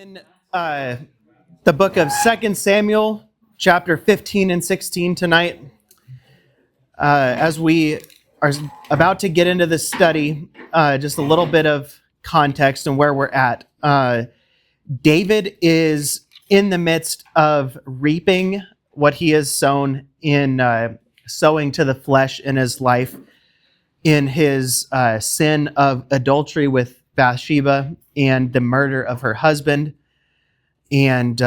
in the book of 2 Samuel, chapter 15 and 16 tonight. As we are about to get into this study, just a little bit of context and where we're at. David is in the midst of reaping what he has sown in sowing to the flesh in his life, in his sin of adultery with Bathsheba and the murder of her husband, and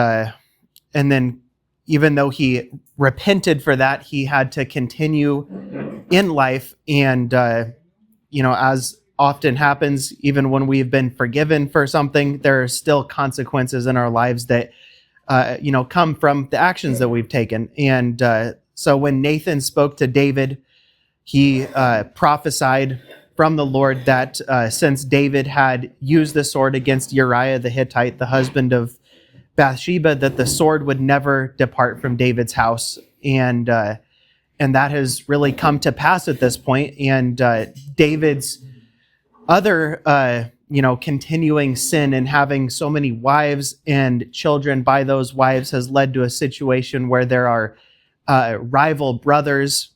then even though he repented for that, he had to continue in life, and as often happens, even when we've been forgiven for something, there are still consequences in our lives that come from the actions that we've taken. And so when Nathan spoke to David, he prophesied from the Lord that since David had used the sword against Uriah the Hittite, the husband of Bathsheba, that the sword would never depart from David's house. And that has really come to pass at this point. And David's other, continuing sin and having so many wives and children by those wives has led to a situation where there are rival brothers,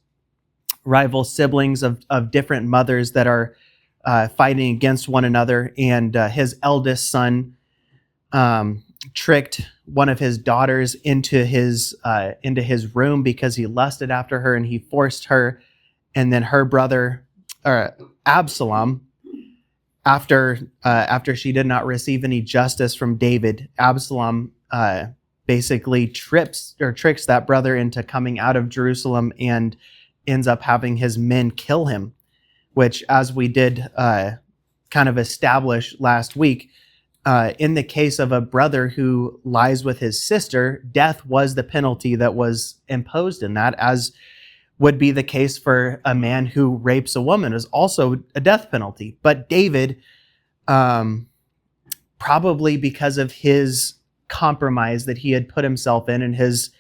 rival siblings of different mothers that are fighting against one another. And his eldest son tricked one of his daughters into his room because he lusted after her, and he forced her. And then her brother, Absalom, after she did not receive any justice from David, Absalom basically tricks that brother into coming out of Jerusalem and ends up having his men kill him, which, as we did kind of establish last week, in the case of a brother who lies with his sister, death was the penalty that was imposed in that, as would be the case for a man who rapes a woman, is also a death penalty. But David, probably because of his compromise that he had put himself in and his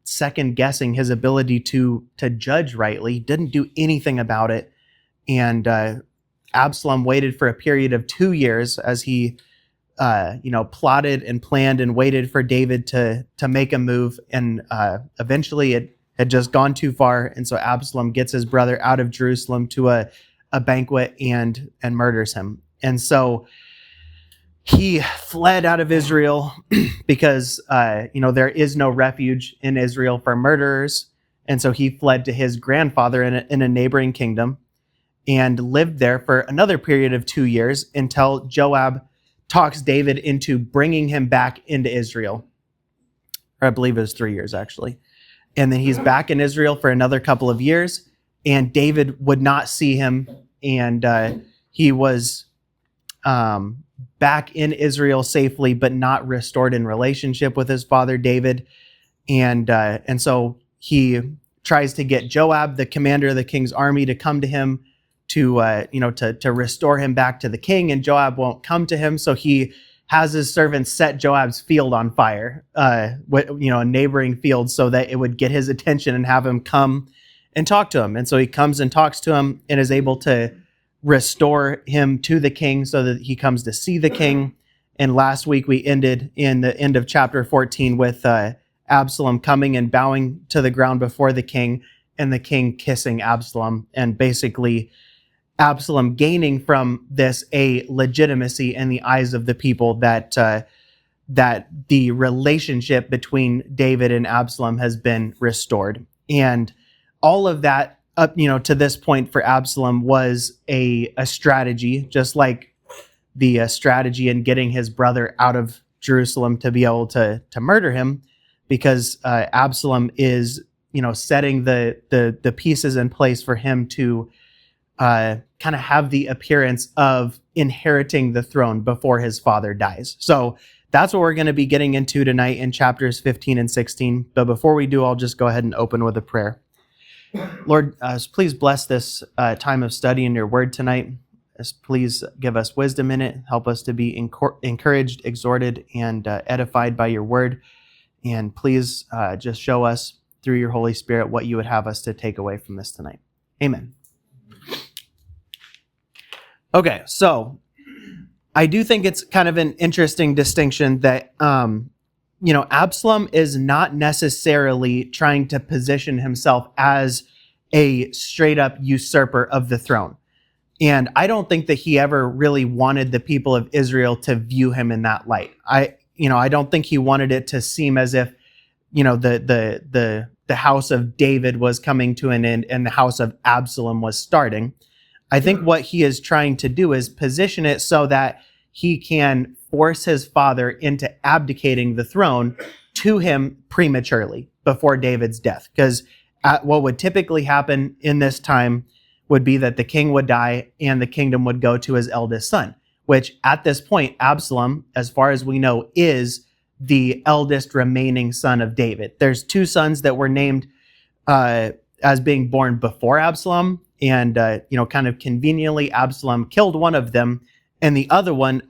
second guessing his ability to judge rightly, didn't do anything about it. And Absalom waited for a period of 2 years as he plotted and planned and waited for David to make a move, and eventually it had just gone too far, and so Absalom gets his brother out of Jerusalem to a banquet and murders him. And so he fled out of Israel because, there is no refuge in Israel for murderers. And so he fled to his grandfather in a neighboring kingdom and lived there for another period of 2 years until Joab talks David into bringing him back into Israel. Or I believe it was 3 years, actually. And then he's back in Israel for another couple of years, and David would not see him. And he was back in Israel safely, but not restored in relationship with his father David. And so he tries to get Joab, the commander of the king's army, to come to him to restore him back to the king. And Joab won't come to him, so he has his servants set Joab's field on fire, a neighboring field, so that it would get his attention and have him come and talk to him. And so he comes and talks to him and is able to restore him to the king so that he comes to see the king. And last week we ended in the end of chapter 14 with Absalom coming and bowing to the ground before the king, and the king kissing Absalom, and basically Absalom gaining from this a legitimacy in the eyes of the people that the relationship between David and Absalom has been restored. And all of that up, to this point for Absalom was a strategy, just like the strategy in getting his brother out of Jerusalem to be able to murder him, because Absalom is, setting the pieces in place for him to kind of have the appearance of inheriting the throne before his father dies. So that's what we're going to be getting into tonight in chapters 15 and 16. But before we do, I'll just go ahead and open with a prayer. Lord, please bless this time of study in your word tonight. Please give us wisdom in it. Help us to be encouraged, exhorted, and edified by your word. And please just show us through your Holy Spirit what you would have us to take away from this tonight. Amen. Okay, so I do think it's kind of an interesting distinction that, Absalom is not necessarily trying to position himself as a straight up usurper of the throne. And I don't think that he ever really wanted the people of Israel to view him in that light. I don't think he wanted it to seem as if, the house of David was coming to an end and the house of Absalom was starting. I think what he is trying to do is position it so that he can force his father into abdicating the throne to him prematurely before David's death. Because what would typically happen in this time would be that the king would die and the kingdom would go to his eldest son, which at this point, Absalom, as far as we know, is the eldest remaining son of David. There's two sons that were named as being born before Absalom, and kind of conveniently, Absalom killed one of them, and the other one,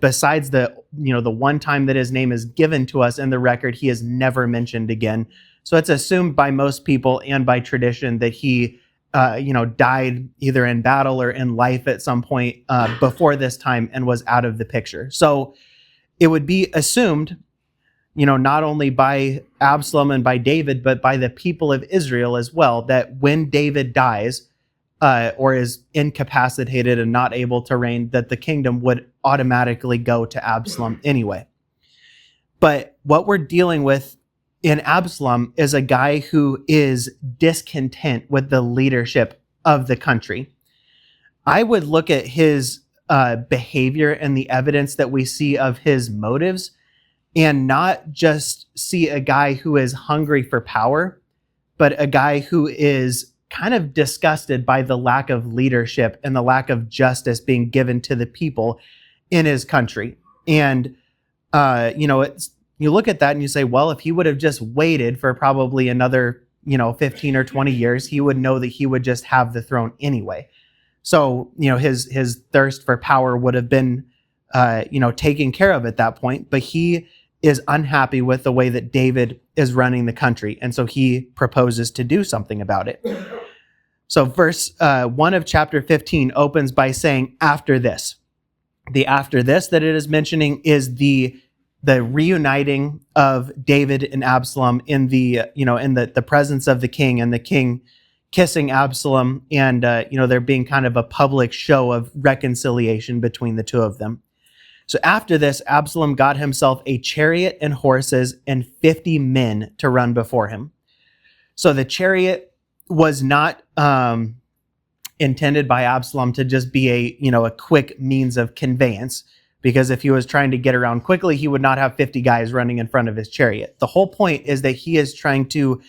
besides the one time that his name is given to us in the record, he is never mentioned again. So it's assumed by most people and by tradition that he died either in battle or in life at some point before this time and was out of the picture. So it would be assumed, not only by Absalom and by David, but by the people of Israel as well, that when David dies or is incapacitated and not able to reign, that the kingdom would automatically go to Absalom anyway. But what we're dealing with in Absalom is a guy who is discontent with the leadership of the country. I would look at his behavior and the evidence that we see of his motives and not just see a guy who is hungry for power, but a guy who is kind of disgusted by the lack of leadership and the lack of justice being given to the people in his country. And, you look at that and you say, well, if he would have just waited for probably another, 15 or 20 years, he would know that he would just have the throne anyway. So, his thirst for power would have been, taken care of at that point. But he is unhappy with the way that David is running the country. And so he proposes to do something about it. So verse 1 of chapter 15 opens by saying, after this. The after this that it is mentioning is the reuniting of David and Absalom in the presence of the king, and the king kissing Absalom, and there being kind of a public show of reconciliation between the two of them. So after this, Absalom got himself a chariot and horses and 50 men to run before him. So the chariot was not intended by Absalom to just be a quick means of conveyance, because if he was trying to get around quickly, he would not have 50 guys running in front of his chariot. The whole point is that he is trying to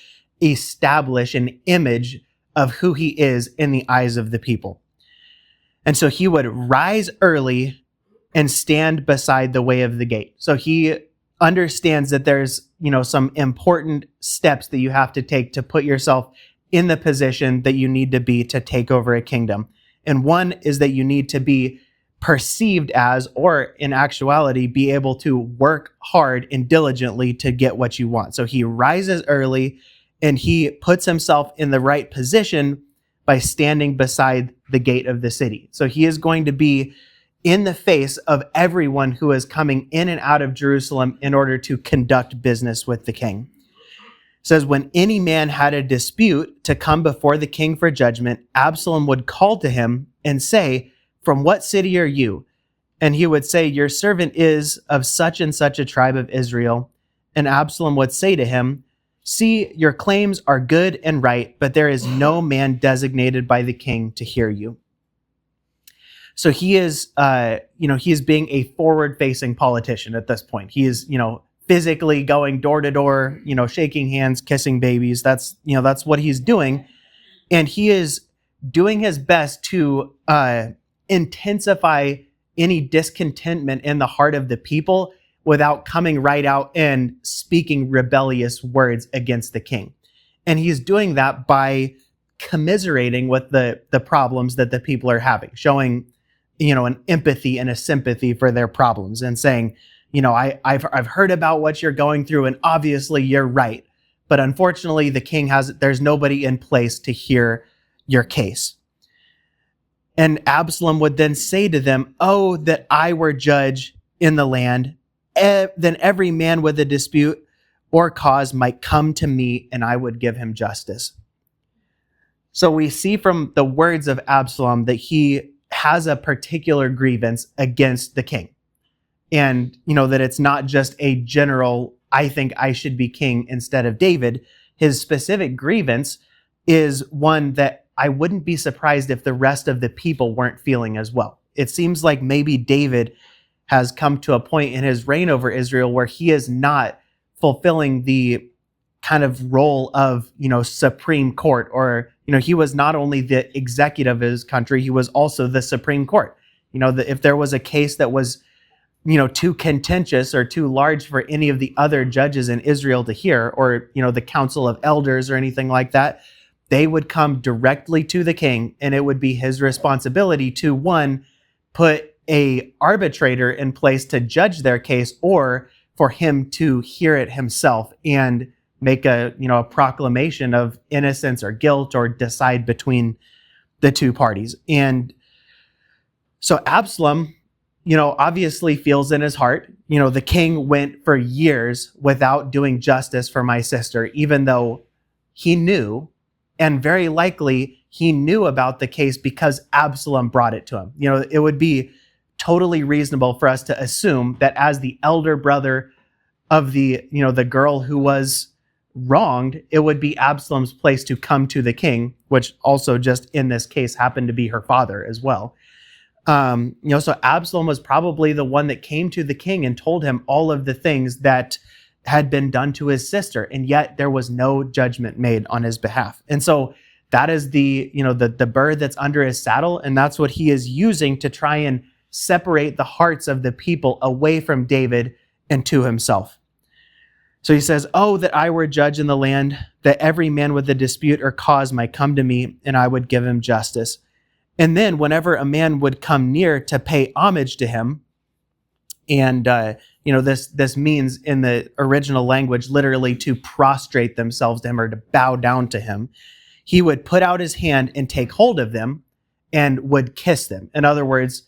establish an image of who he is in the eyes of the people. And so he would rise early and stand beside the way of the gate. So he understands that there's, some important steps that you have to take to put yourself in the position that you need to be to take over a kingdom. And one is that you need to be perceived as, or in actuality, be able to work hard and diligently to get what you want. So he rises early and he puts himself in the right position by standing beside the gate of the city. So he is going to be in the face of everyone who is coming in and out of Jerusalem in order to conduct business with the king. It says, when any man had a dispute to come before the king for judgment, Absalom would call to him and say, from what city are you? And he would say, your servant is of such and such a tribe of Israel. And Absalom would say to him, see, your claims are good and right, but there is no man designated by the king to hear you. So he is, he is being a forward-facing politician at this point. He is, physically going door to door, shaking hands, kissing babies. That's what he's doing. And he is doing his best to intensify any discontentment in the heart of the people without coming right out and speaking rebellious words against the king. And he's doing that by commiserating with the problems that the people are having, showing an empathy and a sympathy for their problems, and saying, I've heard about what you're going through, and obviously you're right. But unfortunately, the king there's nobody in place to hear your case. And Absalom would then say to them, "Oh, that I were judge in the land, then every man with a dispute or cause might come to me, and I would give him justice." So we see from the words of Absalom that he has a particular grievance against the king. And, that it's not just a general, I think I should be king instead of David. His specific grievance is one that I wouldn't be surprised if the rest of the people weren't feeling as well. It seems like maybe David has come to a point in his reign over Israel where he is not fulfilling the kind of role of, Supreme Court, or, he was not only the executive of his country, he was also the Supreme Court. If there was a case that was, too contentious or too large for any of the other judges in Israel to hear, or, the council of elders or anything like that, they would come directly to the king, and it would be his responsibility to, one, put a arbitrator in place to judge their case, or for him to hear it himself and make a proclamation of innocence or guilt, or decide between the two parties. And so Absalom, obviously feels in his heart, the king went for years without doing justice for my sister, even though he knew, and very likely he knew about the case because Absalom brought it to him. It would be totally reasonable for us to assume that as the elder brother of the girl who was wronged, it would be Absalom's place to come to the king, which also just in this case happened to be her father as well. So Absalom was probably the one that came to the king and told him all of the things that had been done to his sister, and yet there was no judgment made on his behalf. And so that is the bird that's under his saddle, and that's what he is using to try and separate the hearts of the people away from David and to himself. So he says, "Oh, that I were judge in the land, that every man with a dispute or cause might come to me, and I would give him justice." And then whenever a man would come near to pay homage to him, and this means in the original language literally to prostrate themselves to him or to bow down to him, he would put out his hand and take hold of them and would kiss them. In other words,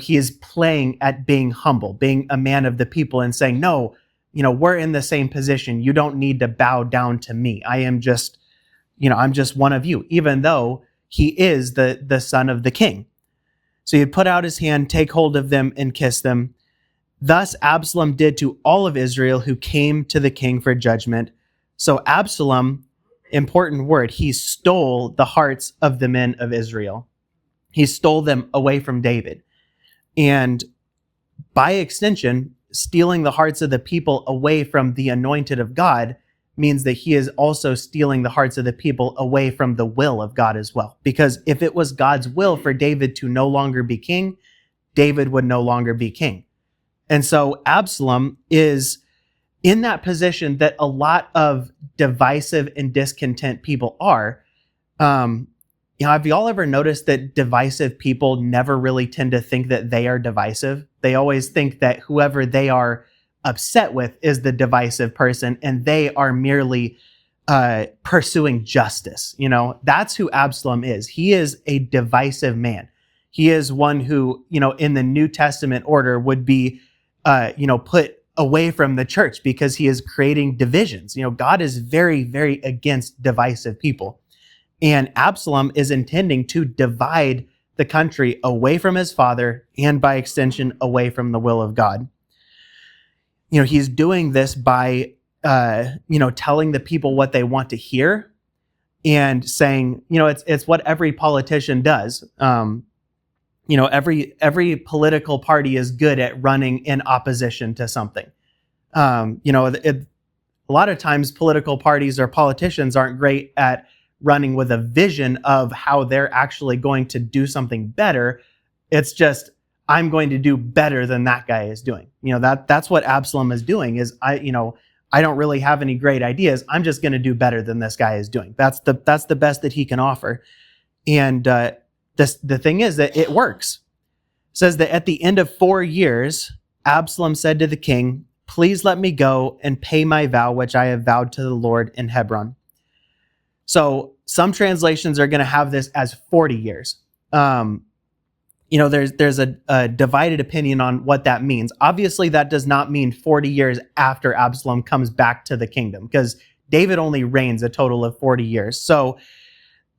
he is playing at being humble, being a man of the people, and saying, "No, we're in the same position. You don't need to bow down to me. I am just, I'm just one of you," even though he is the son of the king. So he'd put out his hand, take hold of them, and kiss them. Thus Absalom did to all of Israel who came to the king for judgment. So Absalom, important word, he stole the hearts of the men of Israel. He stole them away from David. And by extension, stealing the hearts of the people away from the anointed of God means that he is also stealing the hearts of the people away from the will of God as well. Because if it was God's will for David to no longer be king, David would no longer be king. And so Absalom is in that position that a lot of divisive and discontent people are. Have y'all ever noticed that divisive people never really tend to think that they are divisive? They always think that whoever they are upset with is the divisive person, and they are merely pursuing justice. That's who Absalom is. He is a divisive man. He is one who, in the New Testament order would be, put away from the church because he is creating divisions. God is very, very against divisive people. And Absalom is intending to divide the country away from his father and by extension away from the will of God. He's doing this by, telling the people what they want to hear and saying, it's what every politician does. Every political party is good at running in opposition to something. A lot of times political parties or politicians aren't great at running with a vision of how they're actually going to do something better. It's just, I'm going to do better than that guy is doing. That's what Absalom is doing is I don't really have any great ideas. I'm just going to do better than this guy is doing. That's the best that he can offer. And the thing is that it works. It says that at the end of 4 years, Absalom said to the king, "Please let me go and pay my vow, which I have vowed to the Lord in Hebron." So some translations are going to have this as 40 years. there's a divided opinion on what that means. Obviously, that does not mean 40 years after Absalom comes back to the kingdom, because David only reigns a total of 40 years. So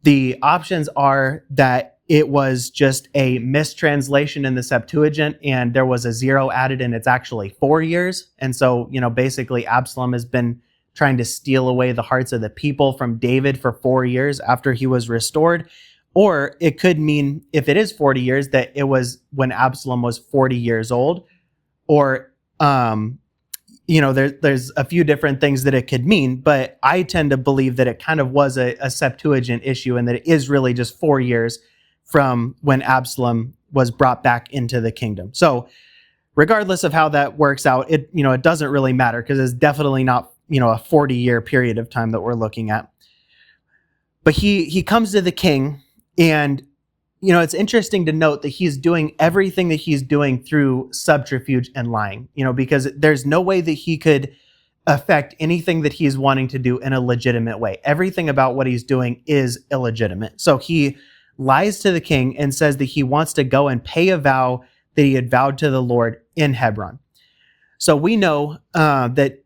the options are that it was just a mistranslation in the Septuagint and there was a zero added and it's actually 4 years. And so, basically Absalom has been trying to steal away the hearts of the people from David for 4 years after he was restored. Or it could mean, if it is 40 years, that it was when Absalom was 40 years old. Or, there's a few different things that it could mean, but I tend to believe that it kind of was a Septuagint issue and that it is really just 4 years from when Absalom was brought back into the kingdom. So regardless of how that works out, it doesn't really matter, because it's definitely not, a 40-year period of time that we're looking at. But he comes to the king, and it's interesting to note that he's doing everything that he's doing through subterfuge and lying, because there's no way that he could affect anything that he's wanting to do in a legitimate way. Everything about what he's doing is illegitimate. So he lies to the king and says that he wants to go and pay a vow that he had vowed to the Lord in Hebron. So we know that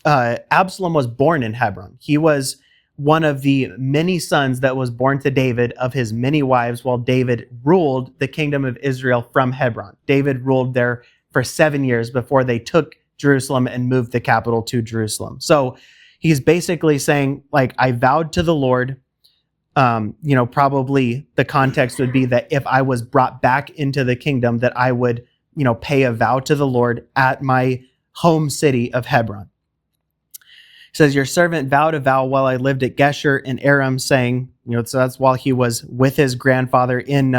Absalom was born in Hebron. He was one of the many sons that was born to David of his many wives while David ruled the kingdom of Israel from Hebron. David ruled there for 7 years before they took Jerusalem and moved the capital to Jerusalem. So he's basically saying, I vowed to the Lord. Probably the context would be that if I was brought back into the kingdom, that I would, pay a vow to the Lord at my home city of Hebron. It says, your servant vowed a vow while I lived at Geshur in Aram, saying, so that's while he was with his grandfather in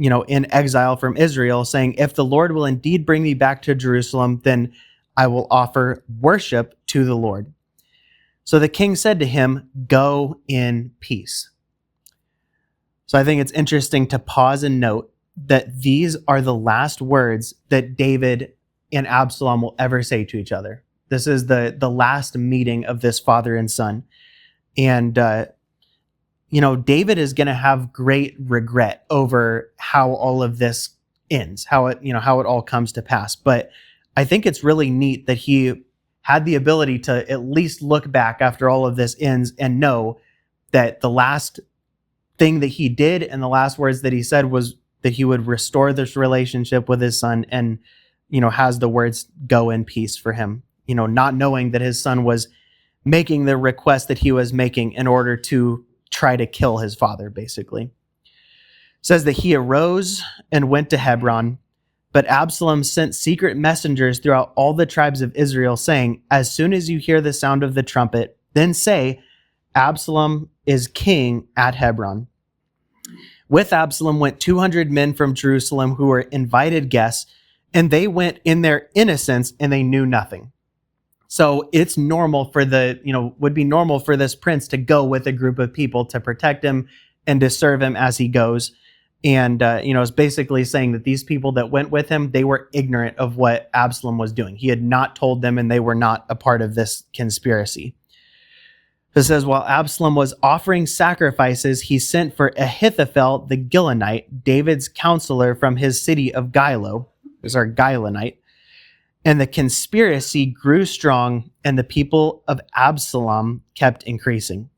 exile from Israel, saying, if the Lord will indeed bring me back to Jerusalem, then I will offer worship to the Lord. So the king said to him, go in peace. So I think it's interesting to pause and note that these are the last words that David and Absalom will ever say to each other. This is the last meeting of this father and son. And, David is going to have great regret over how all of this ends, how it all comes to pass. But I think it's really neat that he had the ability to at least look back after all of this ends and know that the last thing that he did and the last words that he said was that he would restore this relationship with his son, and, has the words go in peace for him, not knowing that his son was making the request that he was making in order to try to kill his father, basically. It says that he arose and went to Hebron. But Absalom sent secret messengers throughout all the tribes of Israel, saying, as soon as you hear the sound of the trumpet, then say, Absalom is king at Hebron. With Absalom went 200 men from Jerusalem who were invited guests, and they went in their innocence and they knew nothing. So it's normal for would be normal for this prince to go with a group of people to protect him and to serve him as he goes. And, it's basically saying that these people that went with him, they were ignorant of what Absalom was doing. He had not told them, and they were not a part of this conspiracy. It says, while Absalom was offering sacrifices, he sent for Ahithophel the Gilonite, David's counselor from his city of Gilo. These are Gilonite. And the conspiracy grew strong, and the people of Absalom kept increasing.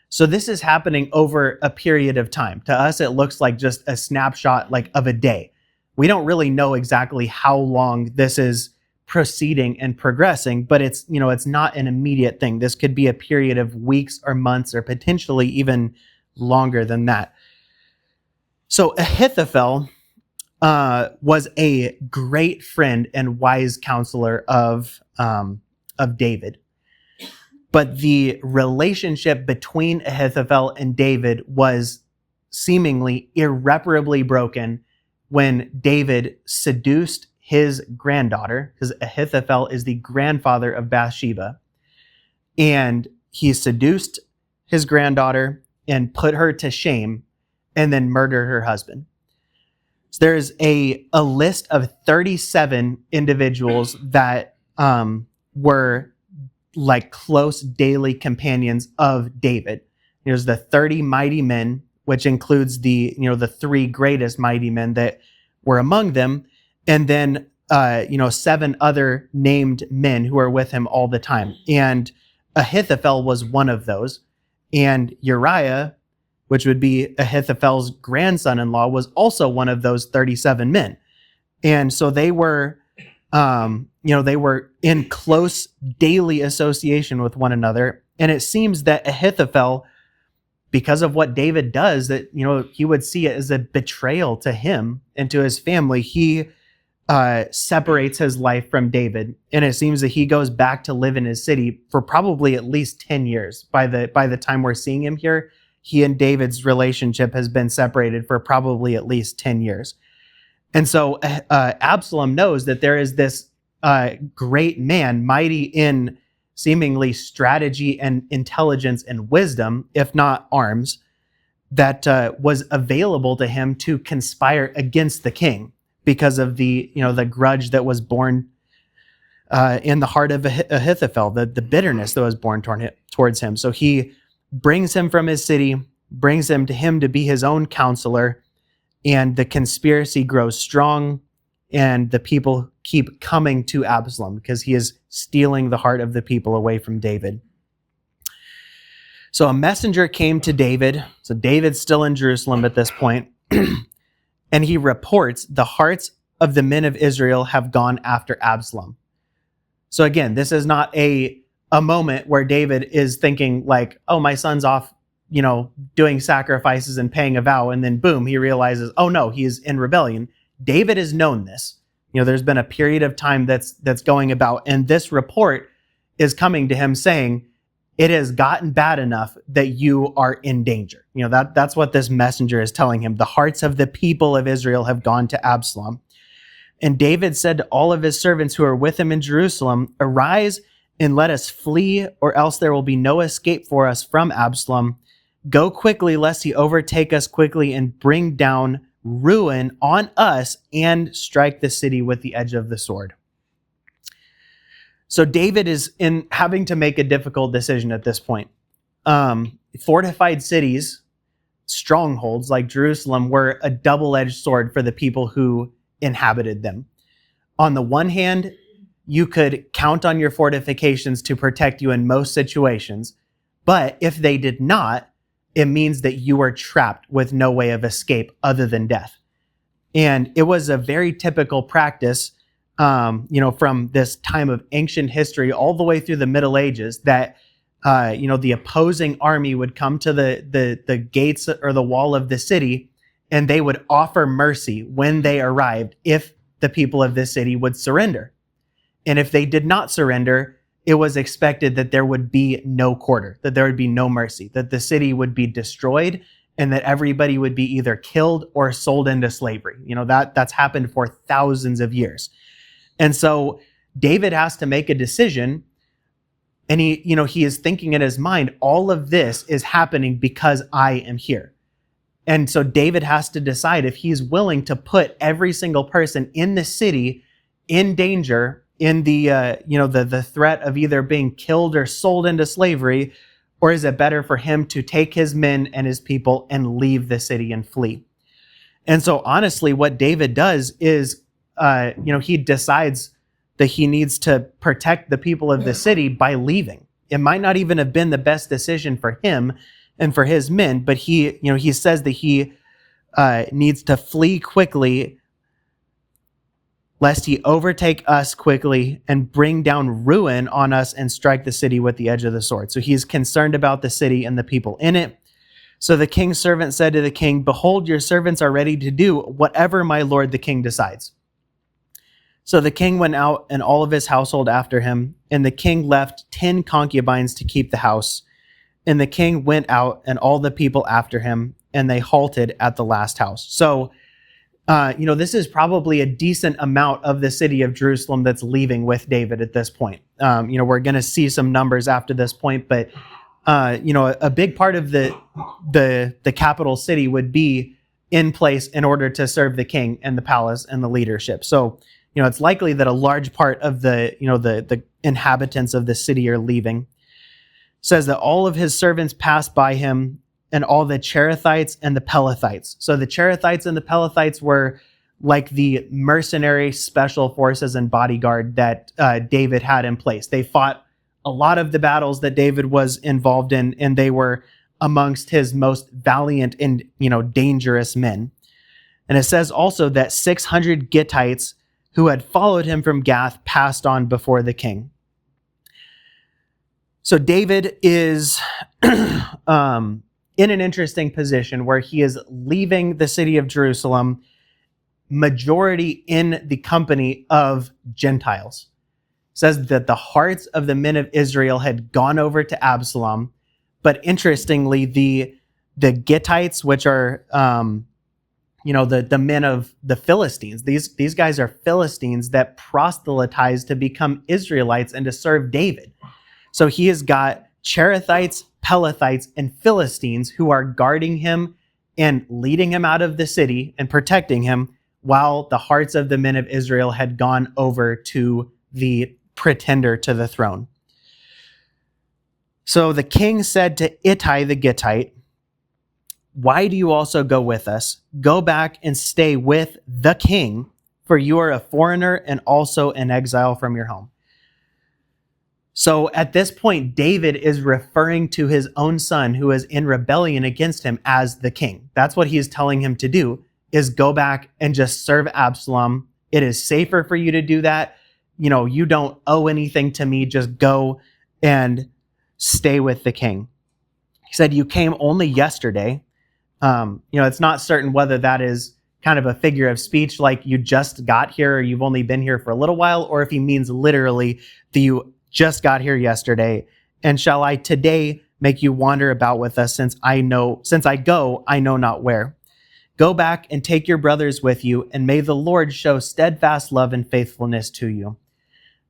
So this is happening over a period of time. To us, it looks like just a snapshot of a day. We don't really know exactly how long this is proceeding and progressing, but it's not an immediate thing. This could be a period of weeks or months or potentially even longer than that. So Ahithophel was a great friend and wise counselor of David. But the relationship between Ahithophel and David was seemingly irreparably broken when David seduced his granddaughter, because Ahithophel is the grandfather of Bathsheba. And he seduced his granddaughter and put her to shame and then murdered her husband. So there's a list of 37 individuals that were close daily companions of David. There's the 30 mighty men, which includes the three greatest mighty men that were among them, and then 7 other named men who are with him all the time. And Ahithophel was one of those, and Uriah, which would be Ahithophel's grandson-in-law, was also one of those 37 men. And so they were they were in close daily association with one another. And it seems that Ahithophel, because of what David does, that he would see it as a betrayal to him and to his family. He separates his life from David, and it seems that he goes back to live in his city for probably at least 10 years. By the time we're seeing him here, he and David's relationship has been separated for probably at least 10 years. And so Absalom knows that there is this great man, mighty in seemingly strategy and intelligence and wisdom, if not arms, that was available to him to conspire against the king because of the grudge that was born in the heart of Ahithophel, the bitterness that was born towards him. So he brings him from his city, brings him to be his own counselor, and the conspiracy grows strong, and the people keep coming to Absalom because he is stealing the heart of the people away from David. So a messenger came to David. So David's still in Jerusalem at this point. And he reports the hearts of the men of Israel have gone after Absalom. So again, this is not a moment where David is thinking like, oh, my son's off, doing sacrifices and paying a vow. And then boom, he realizes, oh no, he's in rebellion. David has known this. There's been a period of time that's going about, and this report is coming to him saying, it has gotten bad enough that you are in danger. That's what this messenger is telling him. The hearts of the people of Israel have gone to Absalom. And David said to all of his servants who are with him in Jerusalem, arise and let us flee, or else there will be no escape for us from Absalom. Go quickly, lest he overtake us quickly and bring down ruin on us and strike the city with the edge of the sword. So David is having to make a difficult decision at this point. Fortified cities, strongholds like Jerusalem, were a double-edged sword for the people who inhabited them. On the one hand, you could count on your fortifications to protect you in most situations, but if they did not, it means that you are trapped with no way of escape other than death. And it was a very typical practice, from this time of ancient history all the way through the Middle Ages, that the opposing army would come to the gates or the wall of the city, and they would offer mercy when they arrived if the people of this city would surrender. And if they did not surrender, it was expected that there would be no quarter, that there would be no mercy, that the city would be destroyed, and that everybody would be either killed or sold into slavery. That's happened for thousands of years. And so David has to make a decision, and he is thinking in his mind, all of this is happening because I am here. And so David has to decide if he's willing to put every single person in the city in danger, in the threat of either being killed or sold into slavery, or is it better for him to take his men and his people and leave the city and flee? And so honestly, what David does is, he decides that he needs to protect the people of the city by leaving. It might not even have been the best decision for him and for his men, but he says that he needs to flee quickly, lest he overtake us quickly and bring down ruin on us and strike the city with the edge of the sword. So he's concerned about the city and the people in it. So the king's servant said to the king, behold, your servants are ready to do whatever my lord the king decides. So the king went out and all of his household after him, and the king left 10 concubines to keep the house. And the king went out and all the people after him, and they halted at the last house. So this is probably a decent amount of the city of Jerusalem that's leaving with David at this point. We're going to see some numbers after this point, but a big part of the capital city would be in place in order to serve the king and the palace and the leadership. So, it's likely that a large part of the inhabitants of the city are leaving. It says that all of his servants passed by him, and all the Cherethites and the Pelethites. So the Cherethites and the Pelethites were like the mercenary special forces and bodyguard that David had in place. They fought a lot of the battles that David was involved in, and they were amongst his most valiant and, dangerous men. And it says also that 600 Gittites who had followed him from Gath passed on before the king. So David is in an interesting position where he is leaving the city of Jerusalem, majority in the company of Gentiles. It says that the hearts of the men of Israel had gone over to Absalom, but interestingly, the Gittites, which are the men of the Philistines, these guys are Philistines that proselytized to become Israelites and to serve David. So he has got Cherethites, Pelethites, and Philistines who are guarding him and leading him out of the city and protecting him, while the hearts of the men of Israel had gone over to the pretender to the throne. So the king said to Ittai the Gittite, "Why do you also go with us? Go back and stay with the king, for you are a foreigner and also an exile from your home." So at this point, David is referring to his own son who is in rebellion against him as the king. That's what he is telling him to do, is go back and just serve Absalom. It is safer for you to do that. You don't owe anything to me. Just go and stay with the king. He said, "You came only yesterday." It's not certain whether that is kind of a figure of speech, like you just got here or you've only been here for a little while, or if he means literally that you just got here yesterday. "And shall I today make you wander about with us, since I go, I know not where. Go back and take your brothers with you, and may the Lord show steadfast love and faithfulness to you."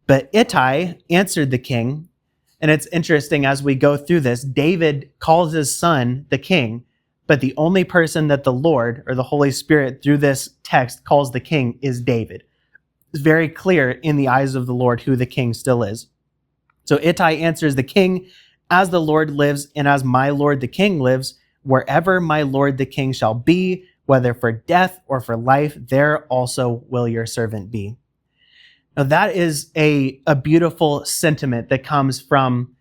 But Ittai answered the king, and it's interesting as we go through this, David calls his son the king, but the only person that the Lord or the Holy Spirit through this text calls the king is David. It's very clear in the eyes of the Lord who the king still is. So Ittai answers the king, "As the Lord lives, and as my lord the king lives, wherever my lord the king shall be, whether for death or for life, there also will your servant be." Now that is a beautiful sentiment that comes from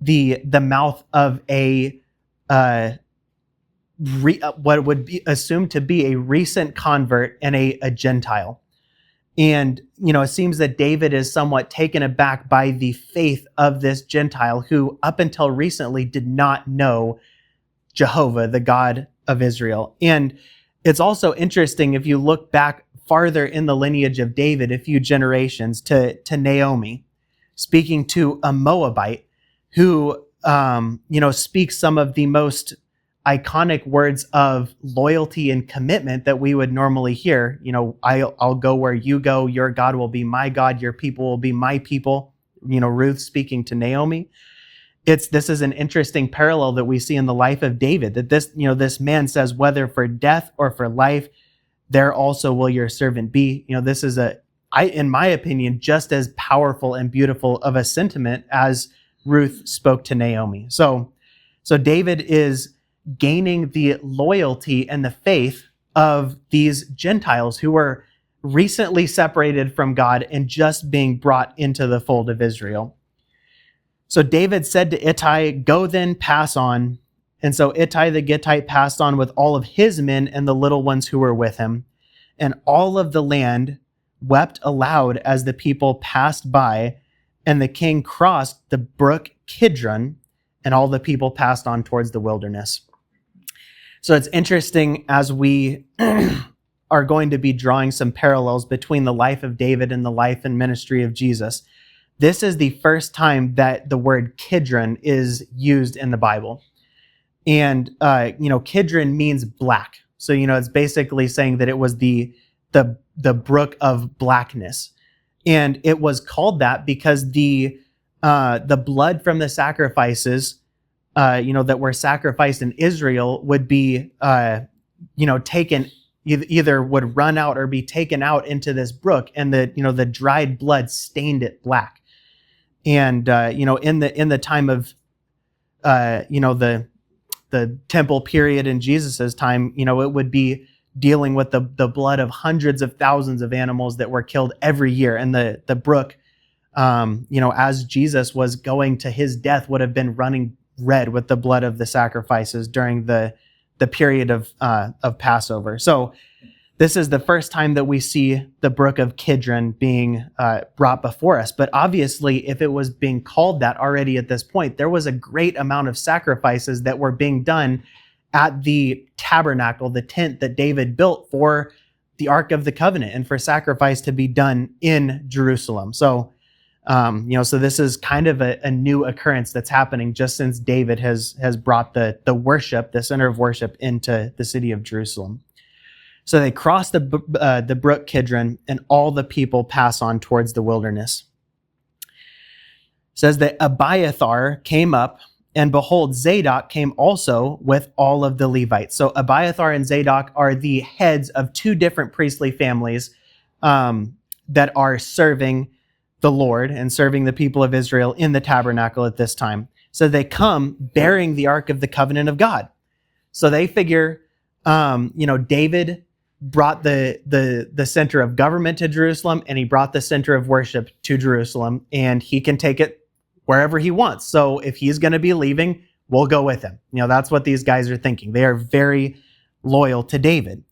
the mouth of what would be assumed to be a recent convert and a Gentile. And, it seems that David is somewhat taken aback by the faith of this Gentile who up until recently did not know Jehovah, the God of Israel. And it's also interesting if you look back farther in the lineage of David, a few generations, to Naomi, speaking to a Moabite who, speaks some of the most iconic words of loyalty and commitment that we would normally hear. I'll go where you go. Your God will be my God. Your people will be my people. Ruth speaking to Naomi. This is an interesting parallel that we see in the life of David, that this man says, "Whether for death or for life, there also will your servant be." This is in my opinion, just as powerful and beautiful of a sentiment as Ruth spoke to Naomi. So David is gaining the loyalty and the faith of these Gentiles who were recently separated from God and just being brought into the fold of Israel. So David said to Ittai, "Go then, pass on." And so Ittai the Gittite passed on with all of his men and the little ones who were with him. And all of the land wept aloud as the people passed by, and the king crossed the brook Kidron, and all the people passed on towards the wilderness. So it's interesting as we are going to be drawing some parallels between the life of David and the life and ministry of Jesus. This is the first time that the word Kidron is used in the Bible. And, Kidron means black. So, it's basically saying that it was the brook of blackness. And it was called that because the blood from the sacrifices that were sacrificed in Israel would be, taken, either would run out or be taken out into this brook, and the dried blood stained it black. And, in the time of, the the temple period in Jesus's time, it would be dealing with the blood of hundreds of thousands of animals that were killed every year. And the brook, as Jesus was going to his death, would have been running red with the blood of the sacrifices during the period of Passover. So this is the first time that we see the brook of Kidron being brought before us. But obviously, if it was being called that already at this point, there was a great amount of sacrifices that were being done at the tabernacle, the tent that David built for the Ark of the Covenant and for sacrifice to be done in Jerusalem. So, so this is kind of a new occurrence that's happening just since David has brought the worship, the center of worship, into the city of Jerusalem. So they cross the brook Kidron, and all the people pass on towards the wilderness. It says that Abiathar came up, and behold, Zadok came also with all of the Levites. So Abiathar and Zadok are the heads of two different priestly families that are serving the Lord and serving the people of Israel in the tabernacle at this time. So they come bearing the Ark of the Covenant of God. So they figure, David brought the center of government to Jerusalem, and he brought the center of worship to Jerusalem, and he can take it wherever he wants. So if he's going to be leaving, we'll go with him. That's what these guys are thinking. They are very loyal to David.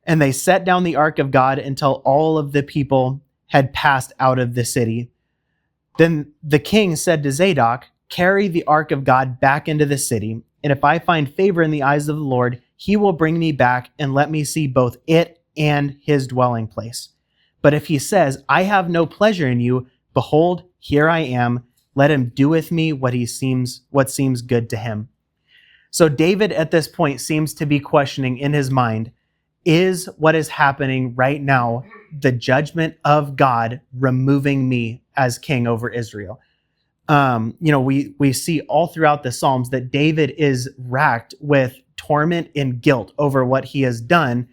And they set down the ark of God until all of the people had passed out of the city. Then the king said to Zadok, "Carry the ark of God back into the city, and if I find favor in the eyes of the Lord, he will bring me back and let me see both it and his dwelling place. But if he says, I have no pleasure in you, behold, here I am. Let him do with me what seems good to him." So David at this point seems to be questioning in his mind, is what is happening right now the judgment of God removing me as king over Israel? We see all throughout the Psalms that David is racked with torment and guilt over what he has done,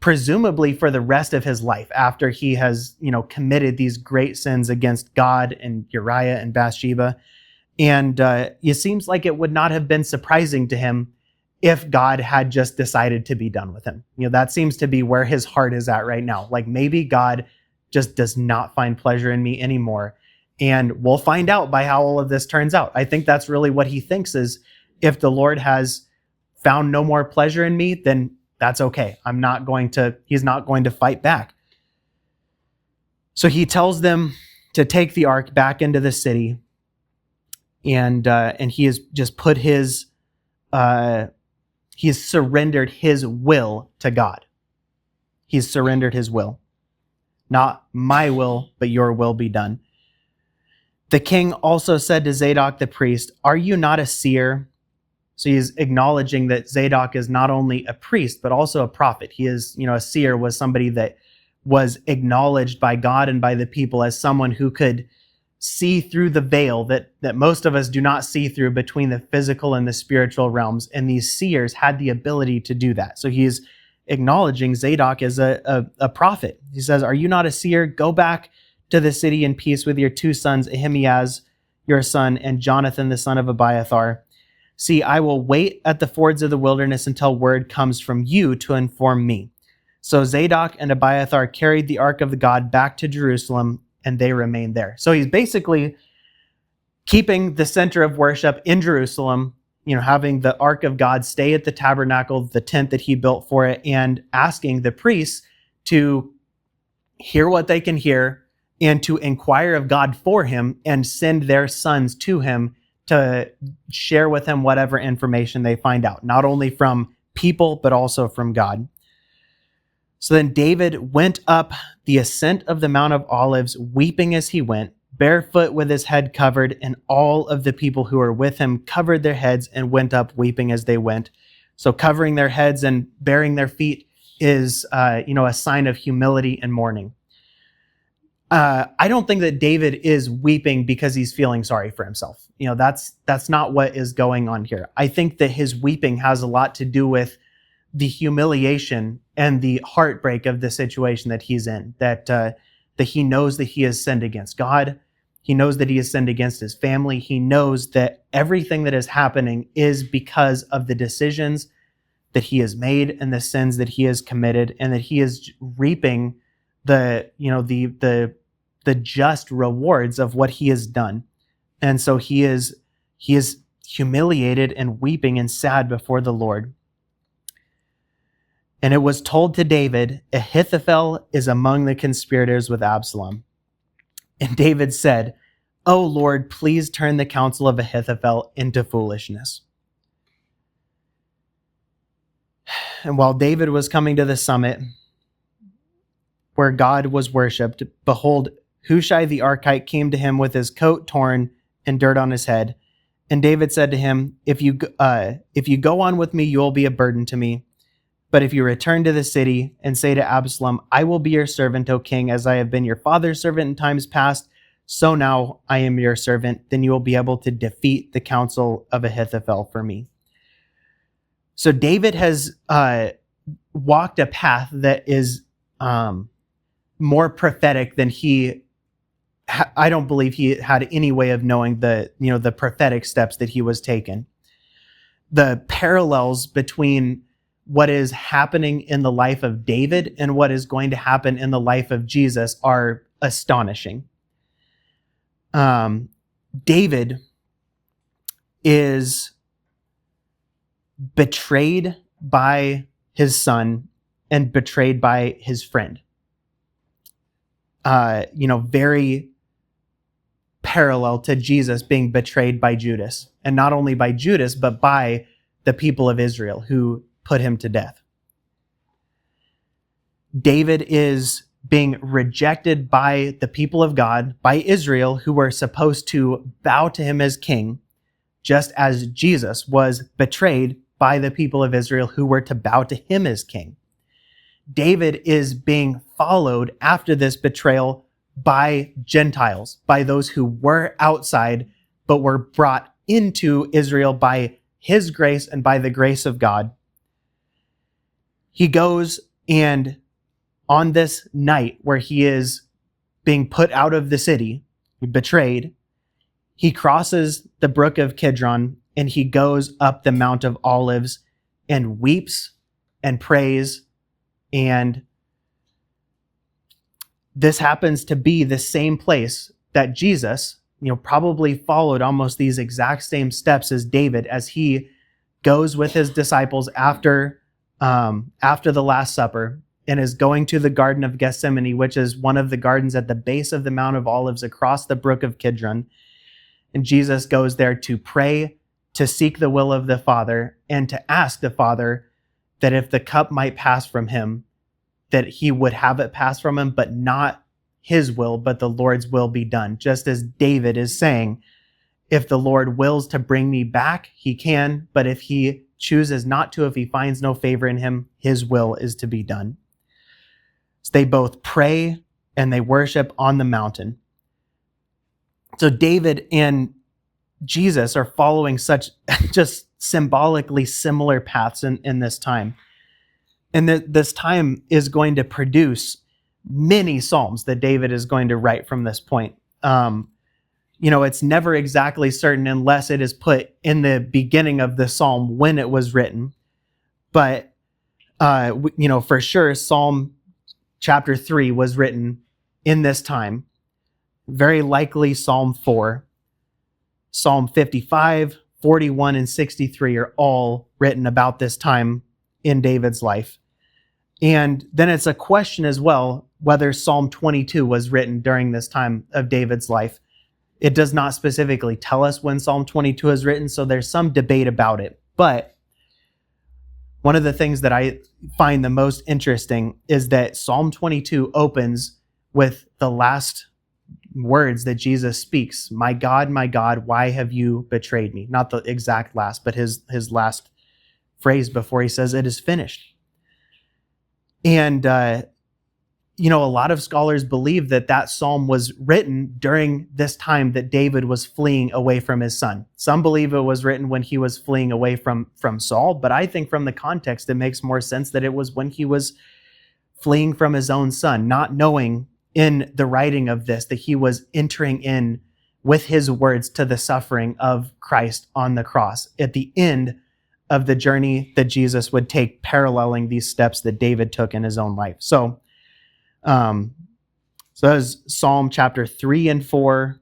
presumably for the rest of his life after he has, committed these great sins against God and Uriah and Bathsheba. And it seems like it would not have been surprising to him if God had just decided to be done with him. That seems to be where his heart is at right now. Like maybe God just does not find pleasure in me anymore. And we'll find out by how all of this turns out. I think that's really what he thinks is, if the Lord has found no more pleasure in me, then that's okay. He's not going to fight back. So he tells them to take the ark back into the city. And he has just put he has surrendered his will to God. He's surrendered his will. Not my will, but your will be done. The king also said to Zadok the priest, "Are you not a seer?" So he's acknowledging that Zadok is not only a priest, but also a prophet. He is, a seer was somebody that was acknowledged by God and by the people as someone who could see through the veil that most of us do not see through between the physical and the spiritual realms. And these seers had the ability to do that. So he's acknowledging Zadok as a prophet. He says, "Are you not a seer? Go back to the city in peace with your two sons, Ahimaaz, your son, and Jonathan, the son of Abiathar. See, I will wait at the fords of the wilderness until word comes from you to inform me." So Zadok and Abiathar carried the ark of the God back to Jerusalem, and they remained there. So he's basically keeping the center of worship in Jerusalem, having the ark of God stay at the tabernacle, the tent that he built for it, and asking the priests to hear what they can hear and to inquire of God for him and send their sons to him to share with him whatever information they find out, not only from people, but also from God. So then David went up the ascent of the Mount of Olives, weeping as he went, barefoot with his head covered, and all of the people who were with him covered their heads and went up weeping as they went. So covering their heads and bearing their feet is, a sign of humility and mourning. I don't think that David is weeping because he's feeling sorry for himself. That's not what is going on here. I think that his weeping has a lot to do with the humiliation and the heartbreak of the situation that he's in, that he knows that he has sinned against God. He knows that he has sinned against his family. He knows that everything that is happening is because of the decisions that he has made and the sins that he has committed, and that he is reaping the just rewards of what he has done. And so he is humiliated and weeping and sad before the Lord. And it was told to David, Ahithophel is among the conspirators with Absalom. And David said, "O Lord, please turn the counsel of Ahithophel into foolishness." And while David was coming to the summit where God was worshipped, behold, Hushai the Archite came to him with his coat torn and dirt on his head. And David said to him, if you go on with me, you will be a burden to me. But if you return to the city and say to Absalom, I will be your servant, O king, as I have been your father's servant in times past, so now I am your servant, then you will be able to defeat the counsel of Ahithophel for me. So David has walked a path that is more prophetic than I don't believe he had any way of knowing the prophetic steps that he was taking. The parallels between what is happening in the life of David and what is going to happen in the life of Jesus are astonishing. David is betrayed by his son and betrayed by his friend. Very parallel to Jesus being betrayed by Judas, and not only by Judas, but by the people of Israel who put him to death. David is being rejected by the people of God, by Israel, who were supposed to bow to him as king, just as Jesus was betrayed by the people of Israel who were to bow to him as king. David is being followed after this betrayal by Gentiles, by those who were outside but were brought into Israel by his grace and by the grace of God. He goes, and on this night where he is being put out of the city, betrayed, he crosses the brook of Kidron and he goes up the Mount of Olives and weeps and prays. And this happens to be the same place that Jesus, probably followed almost these exact same steps as David, as he goes with his disciples after the Last Supper and is going to the Garden of Gethsemane, which is one of the gardens at the base of the Mount of Olives across the brook of Kidron. And Jesus goes there to pray, to seek the will of the Father, and to ask the Father that if the cup might pass from him, that he would have it pass from him, but not his will, but the Lord's will be done. Just as David is saying, if the Lord wills to bring me back, he can, but if he chooses not to, if he finds no favor in him, his will is to be done. So they both pray and they worship on the mountain. So David and Jesus are following such just symbolically similar paths in this time. And this time is going to produce many psalms that David is going to write from this point. It's never exactly certain unless it is put in the beginning of the psalm when it was written. But, for sure, Psalm chapter 3 was written in this time. Very likely Psalm 4. Psalm 55, 41, and 63 are all written about this time in David's life. And then it's a question as well whether Psalm 22 was written during this time of David's life. It does not specifically tell us when Psalm 22 is written, so there's some debate about it. But one of the things that I find the most interesting is that Psalm 22 opens with the last words that Jesus speaks. My God, why have you betrayed me? Not the exact last, but his last phrase before he says it is finished. And, a lot of scholars believe that psalm was written during this time that David was fleeing away from his son. Some believe it was written when he was fleeing away from Saul, but I think from the context, it makes more sense that it was when he was fleeing from his own son, not knowing in the writing of this that he was entering in with his words to the suffering of Christ on the cross at the end of the journey that Jesus would take, paralleling these steps that David took in his own life. So that is Psalm chapter 3 and 4,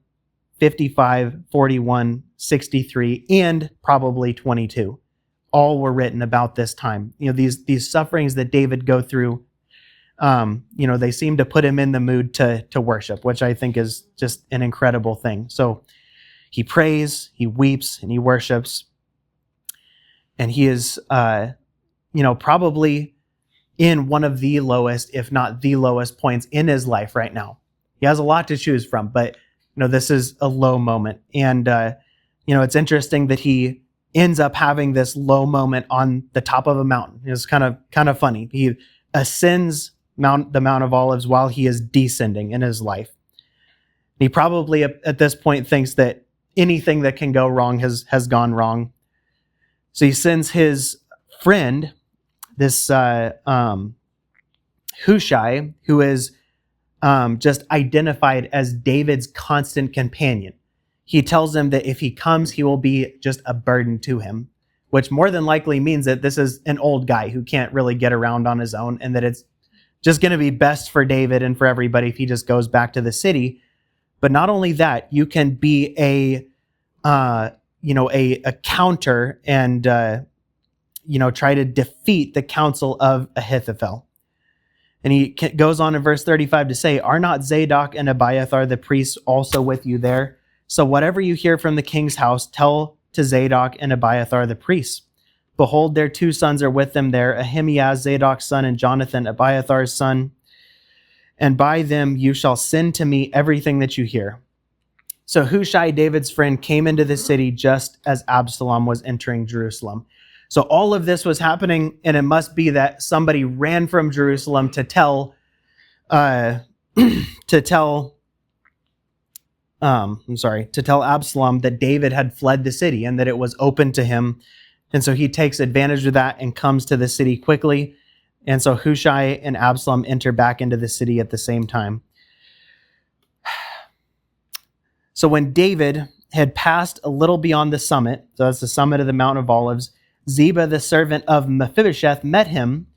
55, 41, 63, and probably 22. All were written about this time. These sufferings that David go through, they seem to put him in the mood to worship, which I think is just an incredible thing. So he prays, he weeps, and he worships. And he is, probably in one of the lowest, if not the lowest points in his life right now. He has a lot to choose from, but, this is a low moment. And, it's interesting that he ends up having this low moment on the top of a mountain. It's kind of funny. He ascends the Mount of Olives while he is descending in his life. He probably at this point thinks that anything that can go wrong has gone wrong. So he sends his friend, this Hushai, who is just identified as David's constant companion. He tells him that if he comes, he will be just a burden to him, which more than likely means that this is an old guy who can't really get around on his own, and that it's just going to be best for David and for everybody if he just goes back to the city. But not only that, you can be a counter and, try to defeat the counsel of Ahithophel. And he goes on in verse 35 to say, "Are not Zadok and Abiathar the priests also with you there? So whatever you hear from the king's house, tell to Zadok and Abiathar the priests. Behold, their 2 sons are with them there, Ahimaaz, Zadok's son, and Jonathan, Abiathar's son. And by them you shall send to me everything that you hear." So Hushai, David's friend, came into the city just as Absalom was entering Jerusalem. So all of this was happening, and it must be that somebody ran from Jerusalem to tell Absalom that David had fled the city and that it was open to him. And so he takes advantage of that and comes to the city quickly. And so Hushai and Absalom enter back into the city at the same time. So when David had passed a little beyond the summit, so that's the summit of the Mount of Olives, Ziba, the servant of Mephibosheth, met him